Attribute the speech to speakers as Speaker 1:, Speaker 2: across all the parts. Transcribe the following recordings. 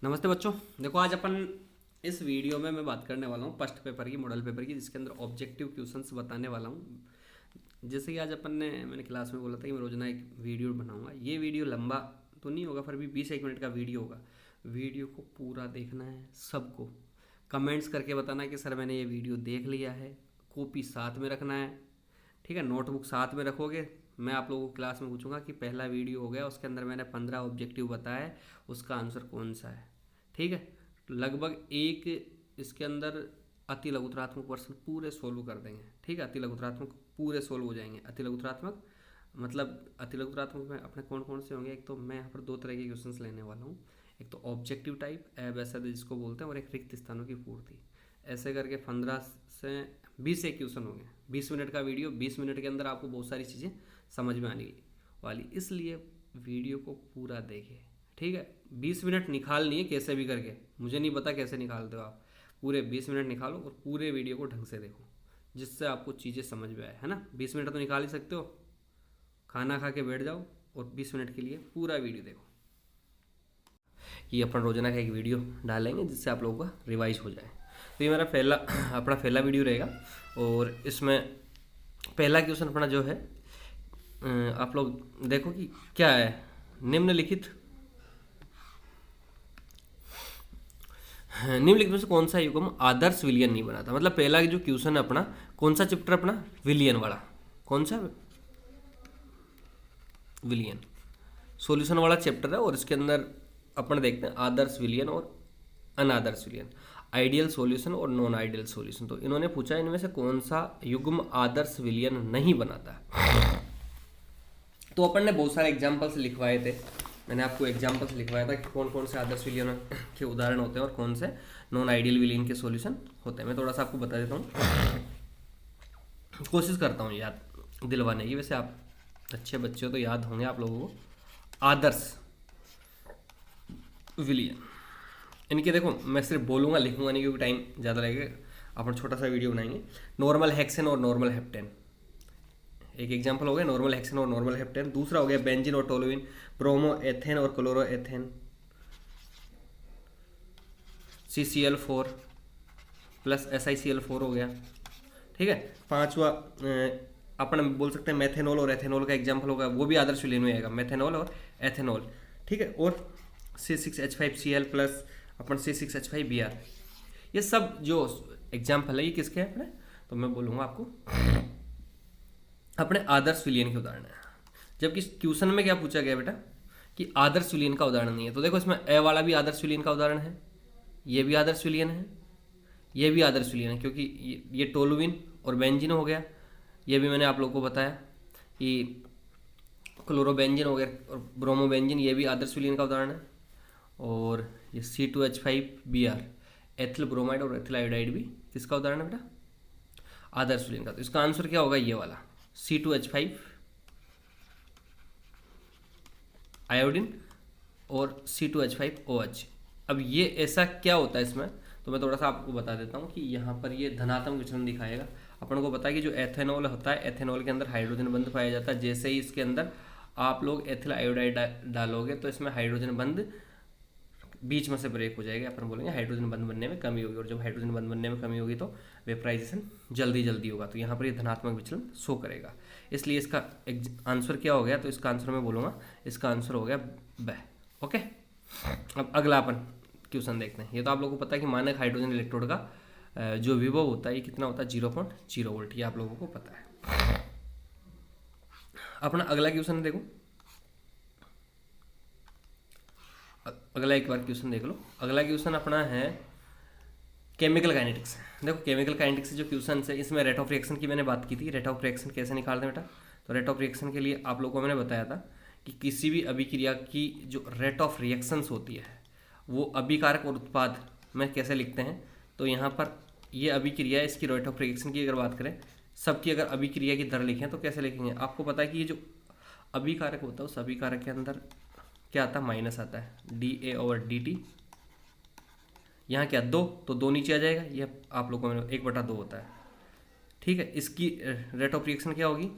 Speaker 1: नमस्ते बच्चों। देखो आज अपन इस वीडियो में मैं बात करने वाला हूँ फर्स्ट पेपर की, मॉडल पेपर की, जिसके अंदर ऑब्जेक्टिव क्वेश्चंस बताने वाला हूँ। जैसे कि आज मैंने क्लास में बोला था कि मैं रोजाना एक वीडियो बनाऊंगा। ये वीडियो लंबा तो नहीं होगा, फिर भी 20-1 मिनट का वीडियो होगा। वीडियो को पूरा देखना है सबको। कमेंट्स करके बताना कि सर मैंने ये वीडियो देख लिया है। कॉपी साथ में रखना है, ठीक है। नोटबुक साथ में रखोगे। मैं आप लोगों को क्लास में पूछूंगा कि पहला वीडियो हो गया, उसके अंदर मैंने 15 ऑब्जेक्टिव बताया है, उसका आंसर कौन सा है, ठीक है। तो लगभग एक इसके अंदर अति लघुतरात्मक प्रश्न पूरे सोल्व कर देंगे, ठीक है। अति लघुतरात्मक पूरे सोल्व हो जाएंगे। अति लघुतरात्मक मतलब अति लघुतरात्मक में अपने कौन कौन से होंगे। एक तो मैं यहाँ पर दो तरह के क्वेश्चंस लेने वाला हूँ। एक तो ऑब्जेक्टिव टाइप एबैसिड जिसको बोलते हैं, और एक रिक्त स्थानों की पूर्ति। ऐसे करके 15 से 20 एक क्वेश्चन होंगे। 20 मिनट का वीडियो, 20 मिनट के अंदर आपको बहुत सारी चीज़ें समझ में आने वाली, इसलिए वीडियो को पूरा देखें, ठीक है। 20 मिनट निकालनी है कैसे भी करके, मुझे नहीं पता कैसे निकालते हो आप। पूरे 20 मिनट निकालो और पूरे वीडियो को ढंग से देखो, जिससे आपको चीज़ें समझ में आए, है ना। 20 मिनट तो निकाल ही सकते हो। खाना खा के बैठ जाओ और 20 मिनट के लिए पूरा वीडियो देखो। ये अपन रोजाना का एक वीडियो डालेंगे जिससे आप लोगों का रिवाइज हो जाए। तो ये मेरा पहला अपना पहला वीडियो रहेगा। और इसमें पहला क्वेश्चन अपना जो है, आप लोग देखो कि क्या है। निम्नलिखित में से कौन सा युग्म आदर्श विलियन नहीं बना था। मतलब पहला जो क्वेश्चन है अपना, कौन सा चैप्टर अपना, विलियन वाला। कौन सा, विलियन सॉल्यूशन वाला चैप्टर है। और इसके अंदर अपन देखते हैं आदर्श विलियन और अनादर्श विलियन, आइडियल सॉल्यूशन और नॉन आइडियल सॉल्यूशन। तो इन्होंने पूछा इनमें से कौन सा युग्म आदर्श विलियन नहीं बनाता। तो अपन ने बहुत सारे एग्जाम्पल्स लिखवाए थे। मैंने आपको एग्जाम्पल्स लिखवाया था कि कौन कौन से आदर्श विलियन के उदाहरण होते हैं और कौन से नॉन आइडियल विलियन के सॉल्यूशन होते हैं। मैं थोड़ा सा आपको बता देता हूँ, कोशिश करता हूँ याद दिलवाने की। वैसे आप अच्छे बच्चे हो तो याद होंगे आप लोगों को। आदर्श विलियन, इनके देखो मैं सिर्फ बोलूँगा, लिखूंगा नहीं क्योंकि टाइम ज़्यादा लगेगा। अपन छोटा सा वीडियो बनाएंगे। नॉर्मल हेक्सेन और नॉर्मल हेप्टेन, एक एग्जांपल हो गया नॉर्मल हेक्सेन और नॉर्मल हेप्टेन। दूसरा हो गया बेंजीन और टोलुइन, ब्रोमो एथेन और chloro ethane, CCl4 plus SiCl4 हो गया, ठीक है। पांचवा अपन बोल सकते हैं मेथेनॉल और एथेनॉल का एग्जांपल होगा, वो भी आदर्श विलयन में आएगा, मेथेनॉल और एथेनॉल, ठीक है। और C6H5Cl प्लस अपन C6H5Br, ये सब जो एग्जाम्पल है ये किसके हैं अपने, तो मैं बोलूँगा आपको अपने आदर्श विलयन के उदाहरण है। जबकि क्वेश्चन में क्या पूछा गया बेटा कि आदर्श विलयन का उदाहरण नहीं है। तो देखो इसमें ए वाला भी आदर्श विलयन का उदाहरण है, ये भी आदर्श विलयन है, ये भी आदर्श विलयन है, क्योंकि ये टोलुइन और बेंजीन हो गया। ये भी मैंने आप लोगों को बताया कि क्लोरोबेंजीन हो गया और ब्रोमोबेंजीन, ये भी आदर्श विलयन का उदाहरण है। और ये C2H5Br, एथिल ब्रोमाइड और एथिल आयोडाइड भी किसका उदाहरण है बेटा, आदर्श विलयन का। तो इसका आंसर क्या होगा, ये वाला C2H5 आयोडीन और C2H5OH। अब ये ऐसा क्या होता है इसमें, तो मैं थोड़ा सा आपको बता देता हूँ कि यहाँ पर ये धनात्मक विचलन दिखाएगा। अपन को पता है कि जो एथेनॉल होता है, एथेनॉल के अंदर हाइड्रोजन बंध पाया जाता है। जैसे ही इसके अंदर आप लोग एथिल आयोडाइड डालोगे तो इसमें हाइड्रोजन बंध बीच में से ब्रेक हो जाएगा। अपन बोलेंगे हाइड्रोजन बंध बनने में कमी होगी, और जब हाइड्रोजन बंध बनने में कमी होगी तो वेपराइजेशन जल्दी जल्दी होगा। तो यहाँ पर ये धनात्मक विचलन शो करेगा, इसलिए इसका आंसर क्या हो गया, तो इसका आंसर मैं बोलूँगा इसका आंसर हो गया ब। ओके, अब अगला अपन क्वेश्चन देखते हैं। ये तो आप लोगों को पता है कि मानक हाइड्रोजन इलेक्ट्रोड का जो विभव होता है ये कितना होता है, 0.0 वोल्ट, ये आप लोगों को पता है। अपना अगला क्वेश्चन देखो, अगला एक बार क्वेश्चन देख लो। अगला क्वेश्चन अपना है केमिकल काइनेटिक्स। देखो केमिकल काइनेटिक्स जो क्वेश्चन है इसमें रेट ऑफ रिएक्शन की मैंने बात की थी। रेट ऑफ रिएक्शन कैसे निकालते हैं बेटा, तो रेट ऑफ रिएक्शन के लिए आप लोगों को मैंने बताया था कि किसी भी अभिक्रिया की जो रेट ऑफ रिएक्शंस होती है वो अभिकारक और उत्पाद में कैसे लिखते हैं। तो यहाँ पर ये अभिक्रिया है, इसकी रेट ऑफ रिएक्शन की अगर बात करें, सबकी अगर अभिक्रिया की दर लिखें तो कैसे लिखेंगे। आपको पता है कि ये जो अभिकारक होता है उस अभिकारक के अंदर क्या आता है, माइनस आता है, dA/dt। यहाँ क्या 2, तो 2 नीचे आ जाएगा, ये आप लोगों को 1/2 होता है, ठीक है। इसकी रेट ऑफ रिएक्शन क्या होगी,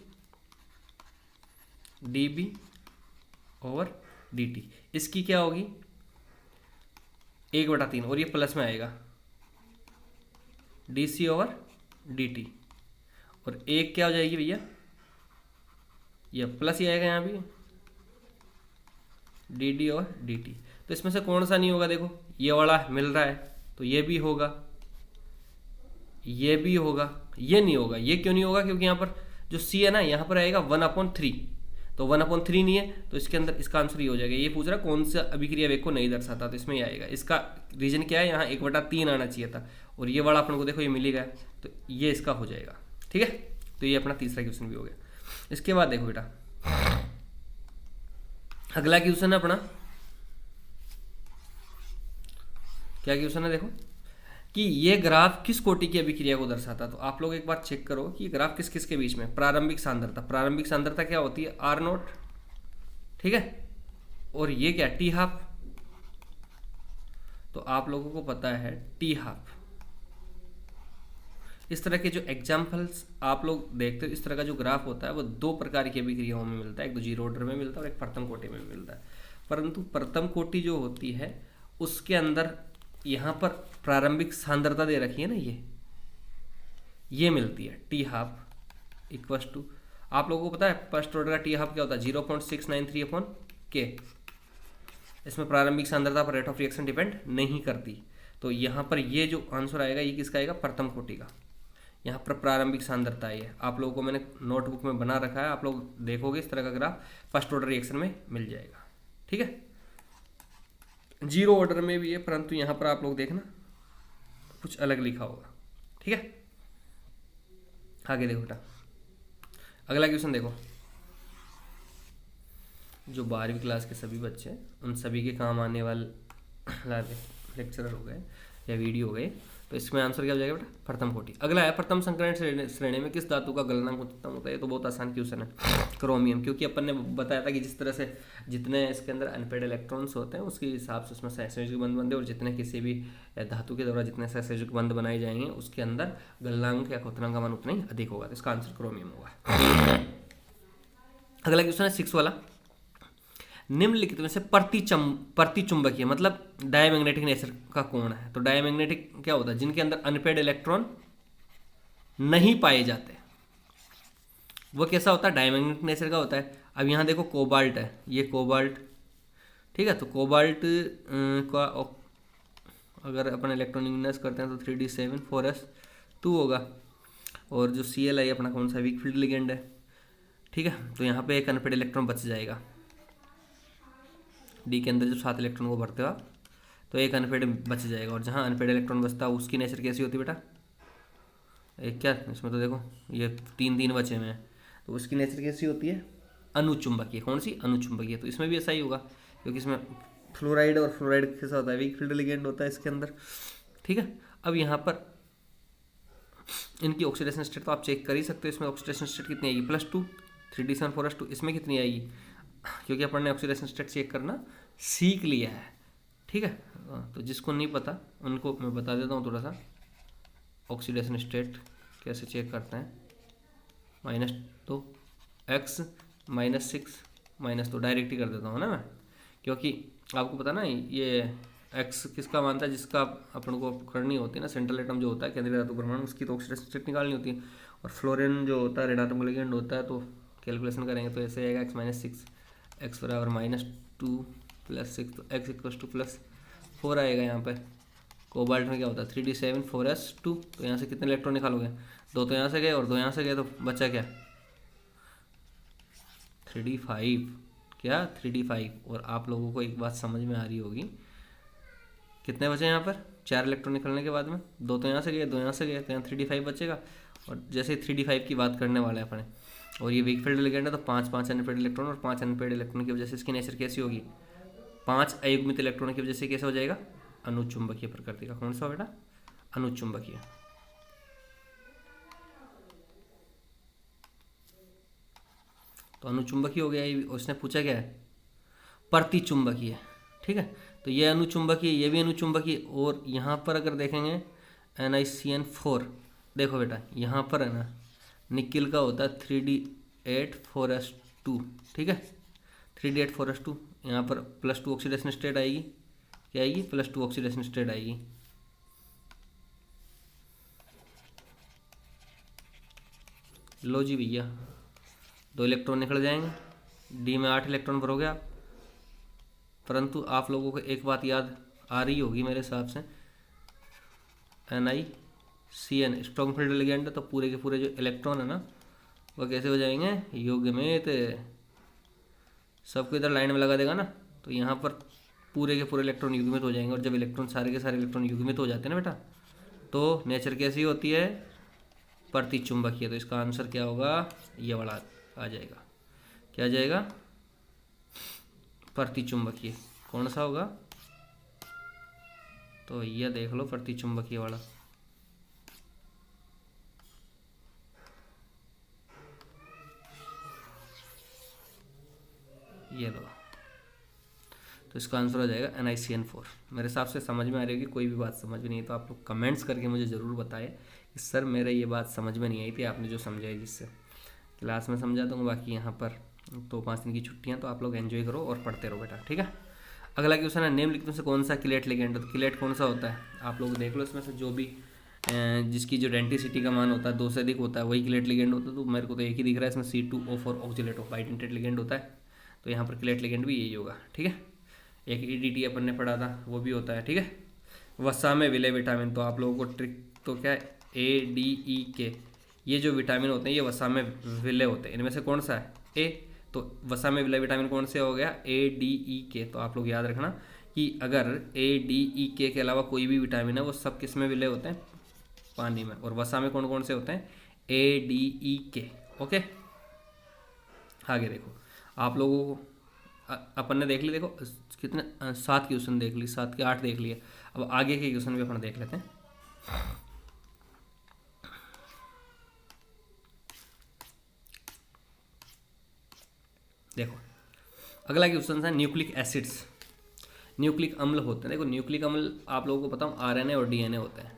Speaker 1: dB/dt। इसकी क्या होगी, 1/3, और ये प्लस में आएगा dc/dt, और एक क्या हो जाएगी भैया, ये प्लस ही आएगा यहाँ भी dd/dt। तो इसमें से कौन सा नहीं होगा, देखो ये वाला मिल रहा है तो ये भी होगा, ये भी होगा, ये नहीं होगा। ये क्यों नहीं होगा, क्योंकि यहाँ पर जो c है ना, यहाँ पर आएगा 1/3, तो 1/3 नहीं है, तो इसके अंदर इसका आंसर ये हो जाएगा। ये पूछ रहा कौन सा अभिक्रिया वेग को नहीं दर्शाता, तो इसमें ये आएगा। इसका रीजन क्या है, यहाँ 1/3 आना चाहिए था, और ये वाला अपन को देखो ये मिल ही गया, तो ये इसका हो जाएगा। ठीक है, तो ये अपना तीसरा क्वेश्चन भी हो गया। इसके बाद देखो बेटा, अगला क्वेश्चन है अपना, क्या क्वेश्चन है देखो, कि ये ग्राफ किस कोटि की अभिक्रिया को दर्शाता। तो आप लोग एक बार चेक करो कि ग्राफ किस किस के बीच में। प्रारंभिक सांद्रता, प्रारंभिक सांद्रता क्या होती है, r0, ठीक है, और ये क्या, t12। तो आप लोगों को पता है t12। इस तरह के जो एग्जाम्पल्स आप लोग देखते हो, इस तरह का जो ग्राफ होता है वो दो प्रकार की अभिक्रियाओं में मिलता है, एक तो जीरो ऑर्डर में मिलता है और एक प्रथम कोटि में मिलता है। परंतु प्रथम कोटि जो होती है उसके अंदर यहाँ पर प्रारंभिक सांद्रता दे रखी है ना, ये मिलती है t12 = आप लोगों को पता है फर्स्ट ऑर्डर का t12 क्या होता है, 0.693/K। इसमें प्रारंभिक सांद्रता पर रेट ऑफ रिएक्शन डिपेंड नहीं करती। तो यहाँ पर ये जो आंसर आएगा ये किसका आएगा, प्रथम कोटि का। यहाँ पर प्रारंभिक सांद्रता है, आप लोगों को मैंने नोटबुक में बना रखा है, आप लोग देखोगे इस तरह का ग्राफ फर्स्ट ऑर्डर रिएक्शन में मिल जाएगा। ठीक है, जीरो ऑर्डर में भी है, परंतु यहाँ पर आप लोग देखना कुछ अलग लिखा होगा। ठीक है, आगे देखो बेटा, अगला क्वेश्चन देखो। जो 12वीं क्लास के सभी बच्चे हैं उन सभी के काम आने वाले लेक्चरर हो गए या वीडियो हो गए, तो इसमें आंसर क्या हो जाएगा बेटा, प्रथम कोटि। अगला है, प्रथम संकरण श्रेणी में किस धातु का गलनांक उच्चतम होता है। ये तो बहुत आसान क्वेश्चन है, क्रोमियम, क्योंकि अपन ने बताया था कि जिस तरह से जितने इसके अंदर अनपेड इलेक्ट्रॉन्स होते हैं उसके हिसाब से उसमें सहसंयोजक बंध बनते हैं, और जितने किसी भी धातु के द्वारा जितने सहसंयोजक बंध बनाए जाएंगे उसके अंदर गलनांक या क्वथनांक का मान उतना ही अधिक होगा। तो इसका आंसर क्रोमियम होगा। अगला क्वेश्चन है 6 वाला, निम्नलिखित में से प्रतिचुंबकीय मतलब डायमैग्नेटिक नेचर का कौन है। तो डायमैग्नेटिक क्या होता है, जिनके अंदर अनपेड इलेक्ट्रॉन नहीं पाए जाते, वो कैसा होता है, डायमैग्नेटिक नेचर का होता है। अब यहाँ देखो कोबाल्ट है, ये कोबाल्ट, ठीक है, तो कोबाल्ट का अगर अपन इलेक्ट्रॉनिक विन्यास करते हैं तो 3d7 4s2 होगा, और जो Cl है अपना कौन सा, वीक फील्ड लिगेंड है। ठीक है, तो यहाँ पे एक अनपेड इलेक्ट्रॉन बच जाएगा, डी के अंदर जब 7 इलेक्ट्रॉन को भरते हो आप तो एक अनपेड बच जाएगा, और जहाँ अनपेड इलेक्ट्रॉन बचता है उसकी नेचर कैसी होती है बेटा, एक क्या, इसमें तो देखो ये 3 बचे हुए हैं, तो उसकी नेचर कैसी होती है, अनुचुंबकीय। कौन सी, अनुचुंबकीय। तो इसमें भी ऐसा ही होगा, क्योंकि इसमें फ्लोराइड और फ्लोराइड कैसा होता है, वीक फील्ड लिगेंड होता है इसके अंदर। ठीक है, अब यहाँ पर इनकी ऑक्सीडेशन स्टेट तो आप चेक कर ही सकते हो, इसमें ऑक्सीडेशन स्टेट कितनी आएगी, +2, 3d7 4s2। इसमें कितनी आएगी, क्योंकि अपन ने ऑक्सीडेशन स्टेट चेक करना सीख लिया है। ठीक है, तो जिसको नहीं पता उनको मैं बता देता हूँ थोड़ा सा, ऑक्सीडेशन स्टेट कैसे चेक करते हैं। -2 x -6 -2 डायरेक्ट ही कर देता हूँ ना मैं, क्योंकि आपको पता ना ये x किसका मानता है, जिसका अपन को करनी होती है ना, सेंट्रल एटम जो होता है केंद्रीय धातु परमाणु, उसकी तो ऑक्सीडेशन स्टेट निकालनी होती है, और फ्लोरीन जो होता है ऋणात्मक लिगेंड होता है, तो कैलकुलेशन करेंगे तो ऐसे आएगा x -6 x बराबर -2 + 6, तो x = +4 आएगा। यहाँ पे कोबाल्ट में क्या होता है, 3d7 4s2, तो यहाँ से कितने इलेक्ट्रॉन निकालोगे, 2 तो यहाँ से गए और 2 यहाँ से गए, तो बचा क्या, 3d5, क्या 3d5। और आप लोगों को एक बात समझ में आ रही होगी, कितने बचे यहाँ पर, 4 इलेक्ट्रॉन निकलने के बाद में 2 तो यहाँ से गए 2 यहाँ से गए, तो यहाँ 3d5 बचेगा। और जैसे 3d5 की बात करने वाले हैं अपने, और ये वीक फील्ड लिगेंड है, तो 5 अनपेड इलेक्ट्रॉन, और 5 अनपेड इलेक्ट्रॉन की वजह से इसकी नेचर कैसी होगी, 5 अयुग्मित इलेक्ट्रॉन की वजह से कैसे हो जाएगा, अनुचुंबकीय प्रकृति का। कौन सा बेटा, अनुचुंबकीय। तो अनुचुंबकीय हो गया, उसने पूछा क्या है, प्रतिचुंबकीय। ठीक है, तो ये अनुचुंबकीय, ये भी अनुचुंबकीय। और यहाँ पर अगर देखेंगे NiCN4, देखो बेटा यहाँ पर है ना, निकिल का होता है 3d8 4s2। ठीक है, 3d8 4s2, यहाँ पर +2 ऑक्सीडेशन स्टेट आएगी, क्या आएगी, +2 ऑक्सीडेशन स्टेट आएगी। लो जी भैया, 2 इलेक्ट्रॉन निकल जाएंगे, डी में 8 इलेक्ट्रॉन भरोगे आप। परंतु आप लोगों को एक बात याद आ रही होगी मेरे हिसाब से, NiCN स्ट्रॉन्ग फील्ड लिगेंड है, तो पूरे के पूरे जो इलेक्ट्रॉन है ना वो कैसे हो जाएंगे, युग्मित। सबको इधर लाइन में लगा देगा ना, तो यहाँ पर पूरे के पूरे इलेक्ट्रॉन युग्मित हो जाएंगे। और जब इलेक्ट्रॉन सारे के सारे इलेक्ट्रॉन युग्मित हो जाते हैं ना बेटा, तो नेचर कैसी होती है, प्रतिचुंबकीय। तो इसका आंसर क्या होगा, ये वाला आ जाएगा। क्या आ जाएगा, प्रतिचुंबकीय। कौन सा होगा, तो ये देख लो प्रतिचुंबकीय वाला। ये लो, तो इसका आंसर हो जाएगा NiCN4। मेरे हिसाब से समझ में आ रही होगी। कोई भी बात समझ में नहीं है तो आप लोग कमेंट्स करके मुझे ज़रूर बताएं कि सर मेरे ये बात समझ में नहीं आई थी, आपने जो समझाई जिससे क्लास में समझा दूँगा। बाकी यहाँ पर तो 5 दिन की छुट्टियाँ, तो आप लोग एंजॉय करो और पढ़ते रहो बेटा, ठीक है। अगला क्वेश्चन है, नेम लिखने से कौन सा किलेट लिगेंड। तो किलेट कौन सा होता है, आप लोग देख लो इसमें से जो भी जिसकी जो डेंटिसिटी का मान होता है 2 से अधिक होता है, वही किलेट लिगेंड होता है। तो मेरे को तो एक ही दिख रहा है इसमें, C2O4 oxalate of bidentate ligand होता है। तो यहाँ पर किलेट लिगेंड भी यही होगा, ठीक है। एक EDT अपन ने पढ़ा था, वो भी होता है, ठीक है। वसा में विलय विटामिन, तो आप लोगों को ट्रिक तो क्या है, ADEK, ये जो विटामिन होते हैं ये वसा में विलय होते हैं। इनमें से कौन सा है, ए। तो वसा में विलय विटामिन कौन से हो गया, ADEK। तो आप लोग याद रखना कि अगर ADEK के अलावा कोई भी विटामिन है वो सब किस में विलय होते हैं, पानी में। और वसा में कौन कौन से होते हैं, ADEK। ओके, आगे देखो आप लोगों को अपन ने देख ली, देखो कितने 7 क्वेश्चन देख ली, 7 के 8 देख लिए। अब आगे के क्वेश्चन भी अपन देख लेते हैं। देखो अगला क्वेश्चन है, न्यूक्लिक एसिड्स, न्यूक्लिक अम्ल होते हैं। देखो न्यूक्लिक अम्ल आप लोगों को बताऊं RNA और DNA होते हैं।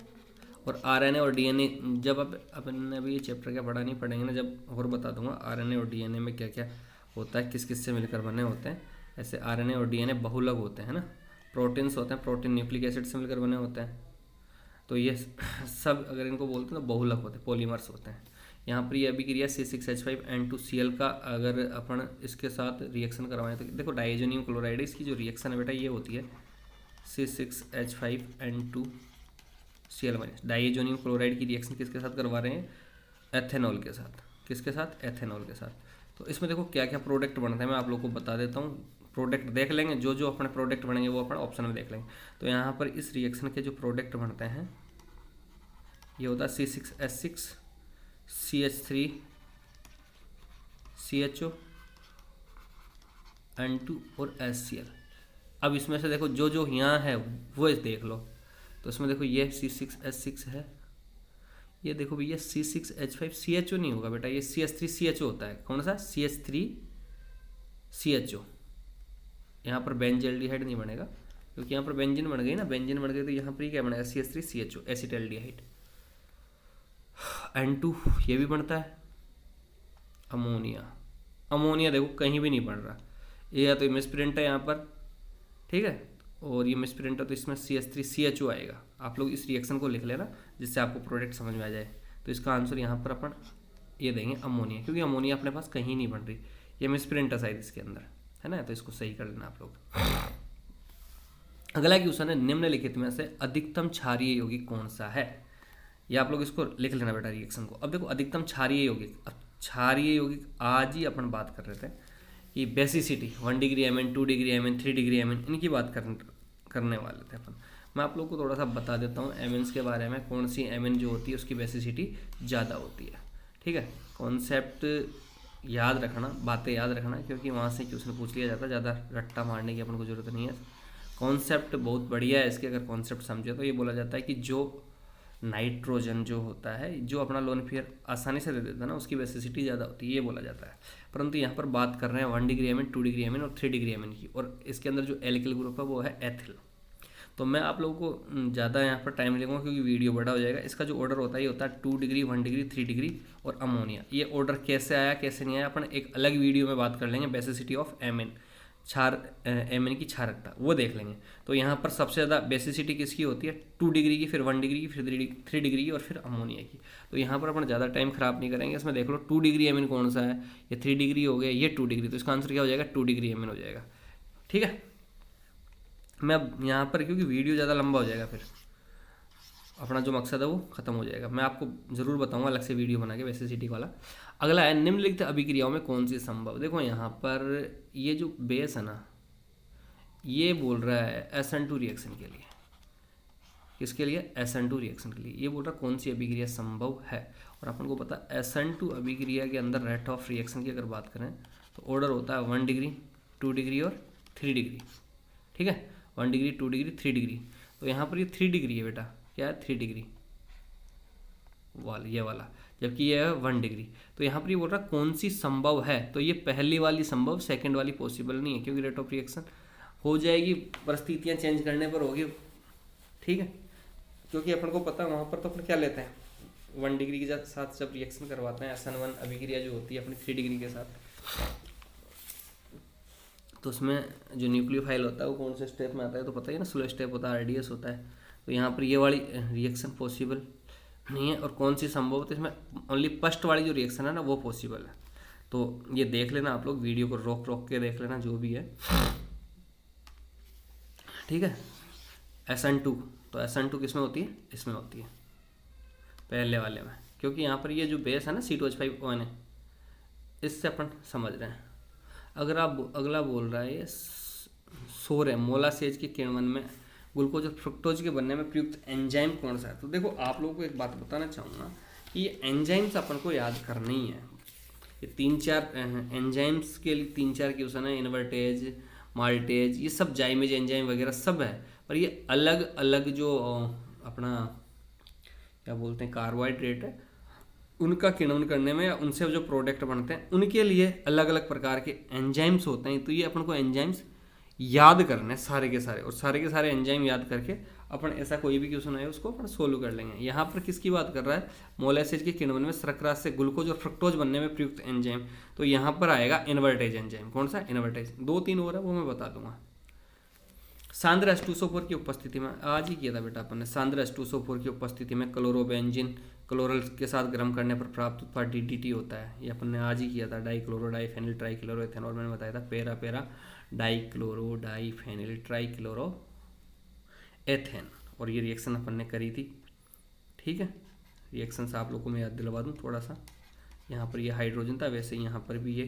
Speaker 1: और RNA और DNA जब अपन ने अभी ये चैप्टर क्या पढ़ा नहीं, पढ़ेंगे ना जब, और बता दूंगा RNA और DNA में क्या क्या होता है, किस किस से मिलकर बने होते हैं। ऐसे RNA और DNA बहुलक होते हैं ना, प्रोटीन्स होते हैं, प्रोटीन न्यूक्लिक एसिड से मिलकर बने होते हैं। तो ये सब अगर इनको बोलते हैं तो बहुलक होते हैं, पॉलीमर्स होते हैं। यहाँ पर ये अभिक्रिया C6H5N2Cl का अगर अपन इसके साथ रिएक्शन करवाएं तो देखो डाइजोनियम क्लोराइड, इसकी जो रिएक्शन है बेटा ये होती है C6H5N2Cl-। डाइजोनियम क्लोराइड की रिएक्शन किसके साथ करवा रहे हैं, एथेनॉल के साथ। किसके साथ, एथेनॉल के साथ। तो इसमें देखो क्या क्या प्रोडक्ट बनता है, मैं आप लोग को बता देता हूँ। प्रोडक्ट देख लेंगे, जो जो अपने प्रोडक्ट बनेंगे वो अपन ऑप्शन में देख लेंगे। तो यहाँ पर इस रिएक्शन के जो प्रोडक्ट बनते हैं ये होता है C6H6 CH3 CHO N2 और HCl। अब इसमें से देखो जो जो यहाँ है वो देख लो। तो इसमें देखो ये C6H6 है, ये देखो भैया C6H5 CHO नहीं होगा बेटा, ये CH3 CHO होता है। कौन सा, CH3 CHO। यहाँ पर बेंजल्डिहाइड नहीं बनेगा क्योंकि यहाँ पर बेंजीन बन गई ना, बेंजीन बन गई तो यहाँ पर ही क्या बनेगा, CH3 CHO एसिटाल्डिहाइड। N2 ये भी बनता है, अमोनिया। अमोनिया देखो कहीं भी नहीं बन रहा, ये या तो मिसप्रिंट है यहाँ पर, ठीक है, और ये मिसप्रिंट है तो इसमें CH3 CHO आएगा। आप लोग इस रिएक्शन को लिख लेना जिससे आपको प्रोडक्ट समझ में आ जाए। तो इसका आंसर यहाँ पर अपन ये देंगे अमोनिया, क्योंकि अमोनिया अपने पास कहीं नहीं बन रही, ये मिसप्रिंट है शायद इसके अंदर, है ना। तो इसको सही कर लेना आप लोग। अगला क्वेश्चन है, निम्नलिखित में से अधिकतम क्षारीय यौगिक कौन सा है। ये आप लोग इसको लिख लेना बेटा रिएक्शन को। अब देखो अधिकतम क्षारीय यौगिक, अब क्षारीय यौगिक आज ही अपन बात कर रहे थे कि basicity 1 degree Mn, 2 degree Mn, 3 degree Mn, इनकी बात करने वाले थे अपन। मैं आप लोग को थोड़ा सा बता देता हूँ एमएन्स के बारे में, कौन सी Mn जो होती है उसकी बेसिसिटी ज़्यादा होती है, ठीक है। कॉन्सेप्ट याद रखना, बातें याद रखना, क्योंकि वहाँ से क्वेश्चन पूछ लिया जाता है, ज़्यादा रट्टा मारने की अपन को जरूरत नहीं है। कॉन्सेप्ट बहुत बढ़िया है इसके, अगर कॉन्सेप्ट समझे तो ये बोला जाता है कि जो नाइट्रोजन जो होता है, जो अपना लोन पेयर आसानी से दे देता है ना, उसकी बेसिसिटी ज़्यादा होती है, ये बोला जाता है। परंतु यहाँ पर बात कर रहे हैं 1 डिग्री Mn, 2 डिग्री Mn और 3 डिग्री Mn की, और इसके अंदर जो एल्किल ग्रुप है वो है एथिल। तो मैं आप लोगों को ज़्यादा यहाँ पर टाइम लूँगा क्योंकि वीडियो बड़ा हो जाएगा। इसका जो ऑर्डर होता है ये होता है 2 डिग्री, 1 डिग्री, 3 डिग्री और अमोनिया। ये ऑर्डर कैसे आया कैसे नहीं आया अपन एक अलग वीडियो में बात कर लेंगे, बेसिसिटी ऑफ Mn। क्षार एमिन की क्षारकता वो देख लेंगे। तो यहाँ पर सबसे ज़्यादा बेसिसिटी किसकी होती है, 2 डिग्री की, फिर 1 डिग्री की, फिर 3 डिग्री की, और फिर अमोनिया की। तो यहाँ पर अपन ज़्यादा टाइम खराब नहीं करेंगे, इसमें देख लो 2 डिग्री एमिन कौन सा है, ये 3 डिग्री हो गया, ये 2 डिग्री, तो इसका आंसर क्या हो जाएगा, 2 डिग्री एमिन हो जाएगा। ठीक है, मैं अब यहाँ पर, क्योंकि वीडियो ज़्यादा लंबा हो जाएगा, फिर अपना जो मकसद है वो खत्म हो जाएगा। मैं आपको ज़रूर बताऊंगा अलग से वीडियो बना के बेसिसिटी वाला। अगला है निम्नलिखित अभिक्रियाओं में कौन सी संभव। देखो यहाँ पर ये जो बेस है ना, ये बोल रहा है SN2 रिएक्शन के लिए, किसके लिए, SN2 रिएक्शन के लिए। ये बोल रहा है कौन सी अभिक्रिया संभव है, और अपन को पता है SN2 अभिक्रिया के अंदर रेट ऑफ रिएक्शन की अगर बात करें तो ऑर्डर होता है 1 डिग्री, 2 डिग्री और 3 डिग्री। ठीक है, 1 डिग्री, 2 डिग्री, 3 डिग्री। तो यहाँ पर ये 3 डिग्री है बेटा, क्या है, 3 डिग्री वाला, ये वाला, जबकि ये है 1 डिग्री। तो यहाँ पर ये बोल रहा है कौन सी संभव है, तो ये पहली वाली संभव, सेकंड वाली पॉसिबल नहीं है, क्योंकि रेट ऑफ रिएक्शन हो जाएगी परिस्थितियाँ चेंज करने पर होगी। ठीक है, क्योंकि अपन को पता है वहाँ पर तो अपन क्या लेते हैं, 1 डिग्री के साथ जब रिएक्शन करवाते हैं SN1 अभिक्रिया जो होती है अपनी 3 डिग्री के साथ, तो उसमें जो न्यूक्लियोफाइल होता है वो कौन से स्टेप में आता है तो पता ही ना, स्लो स्टेप होता है, RDS होता है। तो यहाँ पर ये वाली रिएक्शन पॉसिबल नहीं है, और कौन सी संभव है, तो इसमें ओनली फर्स्ट वाली जो रिएक्शन है ना वो पॉसिबल है। तो ये देख लेना आप लोग, वीडियो को रोक रोक के देख लेना जो भी है। ठीक है, SN2, तो SN2 किस में होती है, इसमें होती है पहले वाले में, क्योंकि यहाँ पर ये जो बेस है ना C2H5ONA, इससे अपन समझ रहे हैं। अगर आप अगला बोल रहा है ये सोर है, मोलासेज के किण्वन में ग्लूकोज और फ्रुक्टोज के बनने में प्रयुक्त एंजाइम कौन सा है। तो देखो आप लोगों को एक बात बताना चाहूँगा कि ये एंजाइम्स अपन को याद करनी ही है। ये 3-4 एंजाइम्स के लिए 3-4 क्वेश्चन है, इन्वर्टेज, माल्टेज, ये सब जाइमेज एंजाइम वगैरह सब है, पर ये अलग अलग जो अपना क्या बोलते हैं कार्बोहाइड्रेट है उनका किण्वन करने में, या उनसे जो प्रोडक्ट बनते हैं उनके लिए अलग अलग प्रकार के एंजाइम्स होते हैं। तो ये अपन को एंजाइम्स याद करने हैं सारे के सारे, और सारे के सारे एंजाइम याद करके अपन ऐसा कोई भी क्वेश्चन है उसको अपन सोल्व कर लेंगे। यहाँ पर किसकी बात कर रहा है, मोलासेज के किण्वन में शर्करा से ग्लूकोज और फ्रुक्टोज बनने में प्रयुक्त एंजाइम, तो यहाँ पर आएगा इन्वर्टेज एंजाइम। कौन सा, इन्वर्टेज। 2-3 और है वो मैं बता दूंगा। सांद्र H2SO4 की उपस्थिति में, आज ही किया था बेटा अपन ने, सांद्र H2SO4 की उपस्थिति में क्लोरोबेंजीन क्लोरल के साथ गर्म करने पर प्राप्त उत्पाद DDT होता है। ये अपन ने आज ही किया था, डाइक्लोरो डाइफेनिल ट्राइक्लोरो एथेनॉल, मैंने बताया था पेरा पेरा डाइक्लोरो डाइफेनिल ट्राइक्लोरो एथेन, और ये रिएक्शन अपन ने करी थी। ठीक है, रिएक्शन आप लोगों को मैं याद दिलवा दूँ थोड़ा सा। यहाँ पर ये हाइड्रोजन था, वैसे यहाँ पर भी ये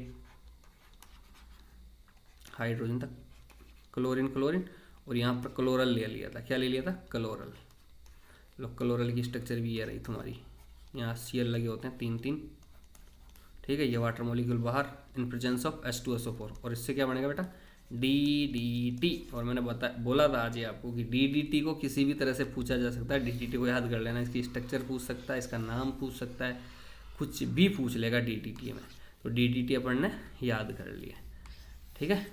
Speaker 1: हाइड्रोजन था, क्लोरीन क्लोरीन, और यहाँ पर क्लोरल ले लिया था। क्या ले लिया था, क्लोरल। लो क्लोरल की स्ट्रक्चर भी ये रही तुम्हारी, यहाँ Cl लगे होते हैं 3-3। ठीक है, ये वाटर मॉलिक्यूल बाहर इन प्रेजेंस ऑफ H2SO4, और इससे क्या बनेगा बेटा, DDT। और मैंने बोला था आज ही आपको कि DDT को किसी भी तरह से पूछा जा सकता है। DDT को याद कर लेना, इसकी स्ट्रक्चर पूछ सकता है, इसका नाम पूछ सकता है, कुछ भी पूछ लेगा DDT में। तो DDT अपन ने याद कर लिया। ठीक है,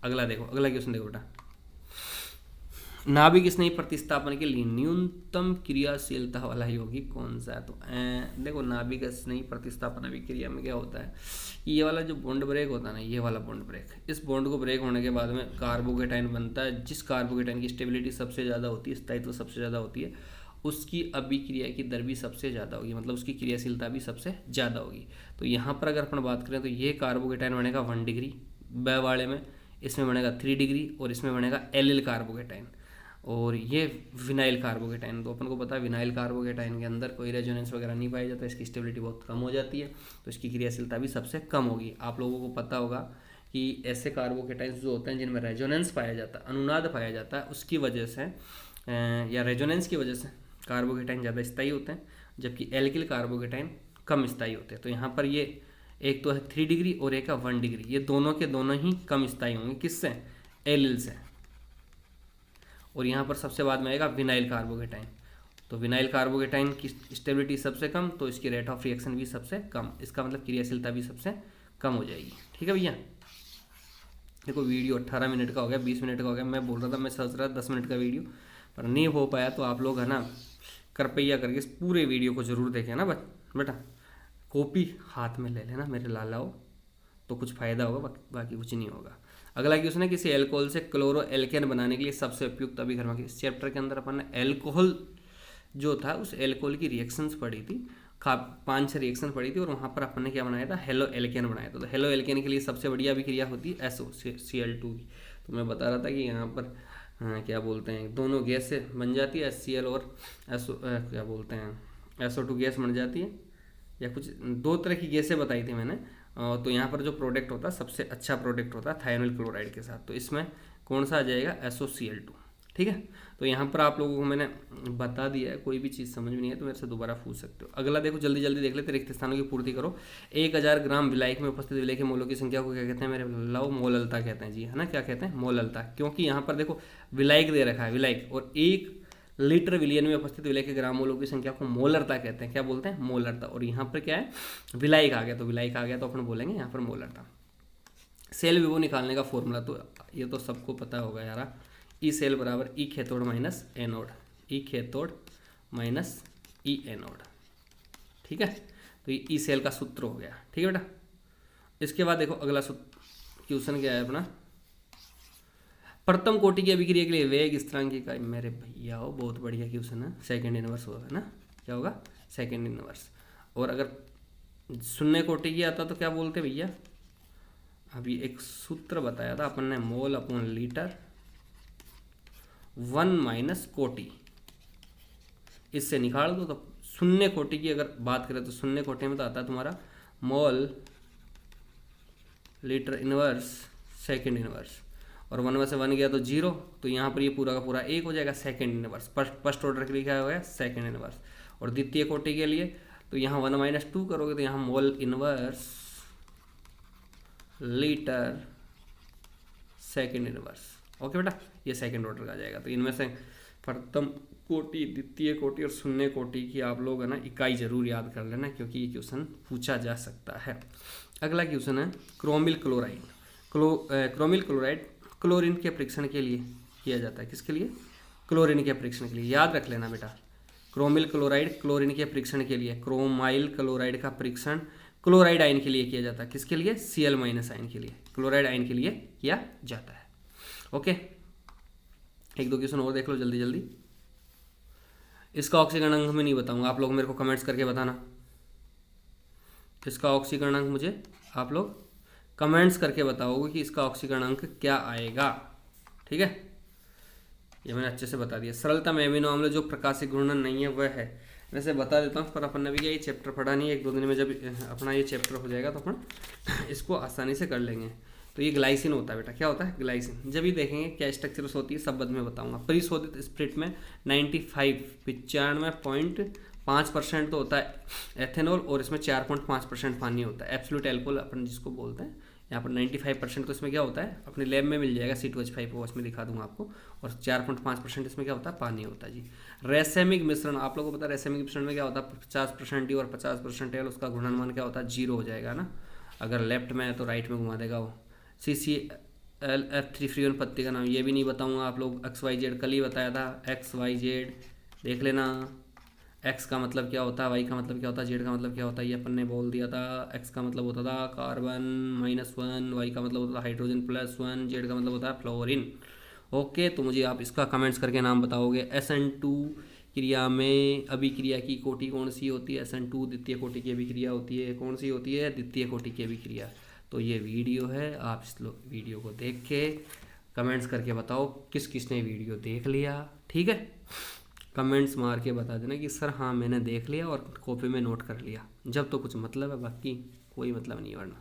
Speaker 1: अगला देखो, अगला क्वेश्चन देखो बेटा, नाभिक स्नेही प्रतिस्थापन के लिए न्यूनतम क्रियाशीलता वाला यौगिक कौन सा है। तो देखो नाभिक स्नेही प्रतिस्थापन अभिक्रिया में क्या होता है, ये वाला जो बॉन्ड ब्रेक होता है ना, ये वाला बॉन्ड ब्रेक, इस बॉन्ड को ब्रेक होने के बाद में कार्बोकेटाइन बनता है। जिस कार्बोकेटाइन की स्टेबिलिटी सबसे ज़्यादा होती है, स्थायित्व सबसे ज़्यादा होती है, उसकी अभिक्रिया की दर भी सबसे ज़्यादा होगी, मतलब उसकी क्रियाशीलता भी सबसे ज़्यादा होगी। तो यहाँ पर अगर अपन बात करें तो ये कार्बोकेटाइन बनेगा 1 डिग्री ब वाले में, इसमें बनेगा 3 डिग्री, और इसमें बनेगा एलिल कार्बोकेटाइन, और ये विनाइल कार्बोकेटाइन। तो अपन को पता है विनाइल कार्बोकेटाइन के अंदर कोई रेजोनेंस वगैरह नहीं पाया जाता, इसकी स्टेबिलिटी बहुत कम हो जाती है, तो इसकी क्रियाशीलता भी सबसे कम होगी। आप लोगों को पता होगा कि ऐसे कार्बोकेटाइन्स जो होते हैं जिनमें रेजोनेंस पाया जाता है, अनुनाद पाया जाता है, उसकी वजह से या रेजोनेंस की वजह से कार्बोकेटाइन ज़्यादा स्थायी होते हैं, जबकि एल्किल कार्बोकेटाइन कम स्थायी होते हैं। तो यहाँ पर ये एक तो है 3 डिग्री और एक है 1 डिग्री, ये दोनों के दोनों ही कम स्थायी होंगे। किससे, एलिल से। और यहाँ पर सबसे बाद में आएगा विनाइल कार्बोकेटाइन। तो विनाइल कार्बोकेटाइन की स्टेबिलिटी सबसे कम, तो इसकी रेट ऑफ रिएक्शन भी सबसे कम, इसका मतलब क्रियाशीलता भी सबसे कम हो जाएगी। ठीक है भैया, देखो वीडियो 18 मिनट का हो गया, 20 मिनट का हो गया। मैं बोल रहा था, मैं सोच रहा था 10 मिनट का वीडियो, पर नहीं हो पाया। तो आप लोग है ना कृपया करके इस पूरे वीडियो को ज़रूर देखें ना बेटा, कॉपी हाथ में ले लेना मेरे लालाओ, तो कुछ फ़ायदा होगा, बाकी कुछ नहीं होगा। अगला क्वेश्चन है किसी एल्कोहल से क्लोरो एल्केन बनाने के लिए सबसे उपयुक्त अभिकर्मक। इस चैप्टर के अंदर अपन ने एल्कोहल जो था उस एल्कोहल की रिएक्शंस पढ़ी थी, 5-6 रिएक्शन पढ़ी थी, और वहाँ पर अपन ने क्या बनाया था, हेलो एल्केन बनाया था। तो हेलो एल्केन के लिए सबसे बढ़िया अभिक्रिया होती है SOCl2 की। तो मैं बता रहा था कि यहाँ पर क्या बोलते हैं, दोनों गैस से बन जाती है HCl और क्या बोलते हैं SO2 गैस बन जाती है, या कुछ 2 तरह की गैसें बताई थी मैंने। तो यहाँ पर जो प्रोडक्ट होता है सबसे अच्छा प्रोडक्ट होता है थायोनिल क्लोराइड के साथ। तो इसमें कौन सा आ जाएगा, SOCl2। ठीक है, तो यहाँ पर आप लोगों को मैंने बता दिया है, कोई भी चीज़ समझ में नहीं है तो मेरे से दोबारा पूछ सकते हो। अगला देखो, जल्दी जल्दी देख लेते, रिक्त स्थानों की पूर्ति करो। 1000 ग्राम विलायक में उपस्थित विलय के मोलों की संख्या को क्या कहते हैं मेरे लव, मोललता कहते हैं जी, है ना। क्या कहते हैं, मोललता, क्योंकि यहाँ पर देखो विलायक दे रखा है, विलायक, और 1 लीटर विलियन में उपस्थित विलय के ग्राम मोलों की संख्या को मोलरता कहते हैं। क्या बोलते हैं, मोलरता। और यहाँ पर क्या है, विलायक आ गया, तो विलायक आ गया तो अपन बोलेंगे यहाँ पर मोलरता। सेल विभव निकालने का फॉर्मूला तो ये तो सबको पता होगा यार, ई सेल बराबर E cathode minus anode, E cathode minus E anode. ठीक है, तो ये ई सेल का सूत्र हो गया। ठीक है बेटा, इसके बाद देखो अगला क्वेश्चन क्या है अपना, प्रथम कोटि की अभिक्रिया के लिए वेग स्थिरांक की इकाई। मेरे भैया हो, बहुत बढ़िया क्वेश्चन है, सेकंड इनवर्स होगा ना, क्या होगा, सेकंड इनवर्स। और अगर शून्य कोटि की आता तो क्या बोलते भैया, अभी एक सूत्र बताया था अपन ने, मोल अपॉन लीटर 1 माइनस कोटि, इससे निकाल दो। तो शून्य कोटि की अगर बात करें तो शून्य कोटि में तो आता है तुम्हारा mole litre inverse second inverse, और 1 में से 1 गया तो 0, तो यहाँ पर ये पूरा का पूरा 1 हो जाएगा, सेकंड इनवर्स। फर्स्ट ऑर्डर के लिए क्या हो गया, सेकंड इनवर्स। और द्वितीय कोटि के लिए तो यहाँ 1 माइनस 2 करोगे तो यहाँ mole inverse litre second inverse. Okay बेटा, ये सेकंड ऑर्डर का आ जाएगा। तो इनमें से प्रथम कोटि, द्वितीय कोटि और शून्य कोटि की आप लोग है ना इकाई जरूर याद कर लेना, क्योंकि ये क्वेश्चन पूछा जा सकता है। अगला क्वेश्चन है chromyl chloride. Chromyl chloride chlorine के परीक्षण के लिए किया जाता है। किसके लिए, क्लोरीन के परीक्षण के लिए। याद रख लेना बेटा, क्रोमिल क्लोराइड क्लोरीन के परीक्षण के लिए, क्रोमाइल क्लोराइड का परीक्षण क्लोराइड आयन के लिए किया जाता है। किसके लिए, Cl माइनस आयन के लिए, क्लोराइड आयन के लिए किया जाता है। ओके, 1-2 क्वेश्चन और देख लो जल्दी जल्दी। इसका ऑक्सीकरण अंक मैं नहीं बताऊंगा, आप लोग मेरे को कमेंट्स करके बताना। इसका ऑक्सीकरण अंक मुझे आप लोग कमेंट्स करके बताओगे कि इसका ऑक्सीकरण अंक क्या आएगा। ठीक है, ये मैंने अच्छे से बता दिया। सरलता में एमिनो अम्ल जो प्रकाशिक घूर्णन नहीं है वह है, वैसे बता देता हूँ, पर अपन ने भी ये चैप्टर पढ़ा नहीं है। 1-2 दिन में जब अपना ये चैप्टर हो जाएगा तो अपन इसको आसानी से कर लेंगे। तो ये ग्लाइसिन होता है बेटा। क्या होता है, ग्लाइसिन। जब ही देखेंगे क्या स्ट्रक्चर्स होती है सब बाद में बताऊंगा। परिशोधित स्प्रिट में 95.5% तो होता है एथेनॉल, और इसमें 4.5% पानी होता है। एब्सोल्यूट एल्कोहल अपन जिसको बोलते हैं, यहाँ पर 95% तो इसमें क्या होता है, अपने लैब में मिल जाएगा, C2H5O में दिखा दूंगा आपको। और 4.5% इसमें क्या होता है, पानी होता है जी। रेसेमिक मिश्रण, आप लोगों को पता है रेसेमिक मिश्रण में क्या होता है, 50% डी और 50% एल, उसका घूर्णनमान क्या होता है, 0 हो जाएगा ना। अगर लेफ्ट में है तो राइट में घुमा देगा वो। CClF3 फ्री पत्ती का नाम ये भी नहीं बताऊंगा, आप लोग XYZ कल ही बताया था, XYZ देख लेना। X का मतलब क्या होता है, Y का मतलब क्या होता है, Z का मतलब क्या होता है, ये अपन ने बोल दिया था। X का मतलब होता था कार्बन -1, Y का मतलब होता था हाइड्रोजन +1, Z का मतलब होता है फ्लोरीन। ओके, तो मुझे आप इसका कमेंट्स करके नाम बताओगे। SN2 क्रिया में अभिक्रिया की कोटि कौन सी होती है, SN2 द्वितीय कोटि की अभिक्रिया होती है। कौन सी होती है, द्वितीय कोटि की अभिक्रिया। तो ये वीडियो है, आप इस वीडियो को देख के कमेंट्स करके बताओ किस किसने वीडियो देख लिया। ठीक है, कमेंट्स मार के बता देना कि सर हाँ मैंने देख लिया और कॉपी में नोट कर लिया। जब तो कुछ मतलब है, बाकी कोई मतलब नहीं, वरना